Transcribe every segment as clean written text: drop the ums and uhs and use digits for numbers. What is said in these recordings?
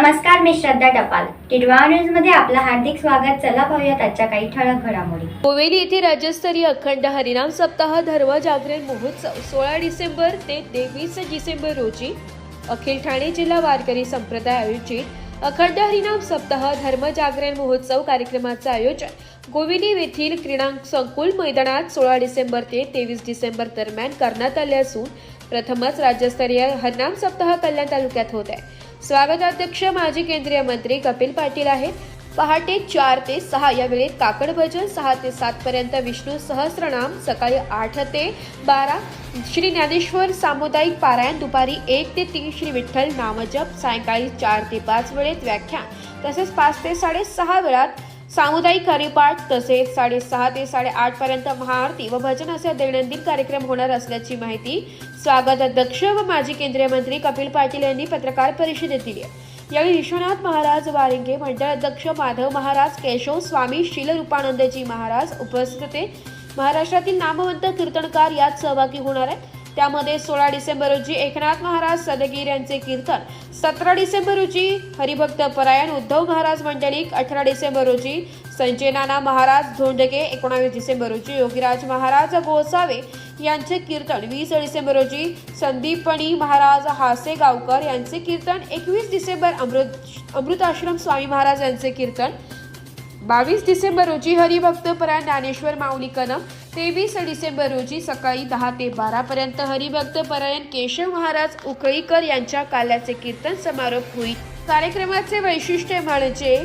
नमस्कार, मी श्रद्धा टपाल. टिडवाळा न्यूज मध्ये आपलं हार्दिक स्वागत. चला पाहूयात आजच्या काही ठळक घडामोडी. कोवेली येथे राज्यस्तरीय अखंड हरिनाम सप्ताह धर्म जागरण महोत्सव 16 डिसेंबर ते 23 डिसेंबर रोजी अखिल ठाणे जिल्हा वारकरी संप्रदाय आयोजित अखंड हरिनाम सप्ताह धर्म जागरण महोत्सव कार्यक्रमाचे आयोजन कोवेली येथील क्रीडा संकुल मैदानात 16 डिसेंबर ते 23 डिसेंबर दरम्यान करण्यात आले असून प्रथमच राज्यस्तरीय हरिनाम सप्ताह कल्याण तालुक्यात होत आहे. स्वागताध्यक्ष माजी केंद्रीय मंत्री कपिल पाटील आहेत. पहाटे 4 ते 6 या वेळेत काकड भजन, 6 ते 7 पर्यंत विष्णू सहस्त्रनाम, सकाळी 8 ते 12 श्री ज्ञानेश्वर सामुदायिक पारायण, दुपारी 1 ते 3 श्री विठ्ठल नामजप, सायंकाळी 4 ते 5 वेळेत व्याख्यान, तसेच 5 ते 6:30 वेळात सामुदायिक हरिपाठ, तसेच 6:30 ते 8:30 पर्यंत महाआरती व भजन असे दैनंदिन कार्यक्रम होणार असल्याची माहिती स्वागत अध्यक्ष व माजी केंद्रीय मंत्री कपिल पाटील यांनी पत्रकार परिषदेत दिली. यावेळी विश्वनाथ महाराज वारिंगे, मंडळ अध्यक्ष माधव महाराज, केशव स्वामी, शीलरूपानंदजी महाराज उपस्थित होते. महाराष्ट्रातील नामवंत कीर्तनकार यात सहभागी होणार आहेत. त्यामध्ये 16 डिसेंबर रोजी एकनाथ महाराज सदगीर यांचे कीर्तन, 17 डिसेंबर रोजी हरिभक्त परायण उद्धव महाराज मंडलिक, 18 डिसेंबर रोजी संजय नाना महाराज धोंडगे, 19 डिसेंबर रोजी योगीराज महाराज गोसावे यांचे कीर्तन, 20 डिसेंबर रोजी संदीपणी महाराज हासेगावकर यांचे कीर्तन, 21 डिसेंबर अमृताश्रम स्वामी महाराज यांचे कीर्तन, 22 डिसेंबर रोजी हरिभक्त परायण ज्ञानेश्वर माऊली कदम, 23 डिसेंबर रोजी सकाळी 10 ते 12 पर्यंत हरिभक्त परायण केशव महाराज उकळीकर यांच्या काल्याचे कीर्तन समारोप होईल. कार्यक्रमाचे वैशिष्ट्य म्हणजे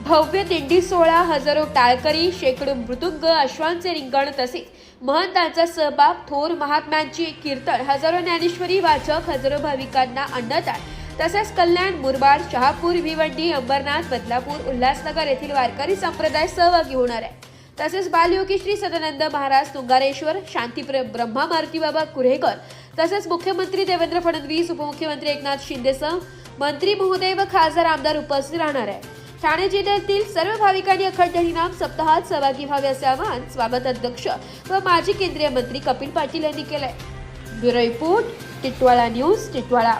भव्य दिंडी सोहळा, हजारो टाळकरी, शेकडो मृदुंग, अश्वांचे रिंगण, तसेच महंतांचा सहभाग, थोर महात्म्यांची कीर्तन, हजारो ज्ञानेश्वरी वाचक, हजारो भाविकांना अन्नदान, तसेच कल्याण, मुरबाड, शहापूर, भिवंडी, अंबरनाथ, बदलापूर, उल्हासनगर येथील वारकरी संप्रदाय सहभागी होणार आहे. तसेच बालयोगी श्री सदानंद महाराज तुंगारेश्वर, शांती ब्रह्मा मारुती बाबा कुरेकर, तसेच मुख्यमंत्री देवेंद्र फडणवीस, उपमुख्यमंत्री एकनाथ शिंदेसह मंत्री महोदय व खासदार आमदार उपस्थित राहणार आहे. ठाणे जिल्ह्यातील सर्व भाविकांनी अखंड हरिनाम सप्ताहात सहभागी व्हावे असे आवाहन स्वागत अध्यक्ष व माजी केंद्रीय मंत्री कपिल पाटील यांनी केले. Bureau report, Titwala news, Titwala.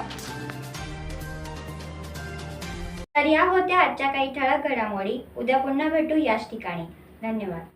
तर या होत्या आजच्या काही ठळक घडामोडी. उद्या पुन्हा भेटू याच ठिकाणी. धन्यवाद.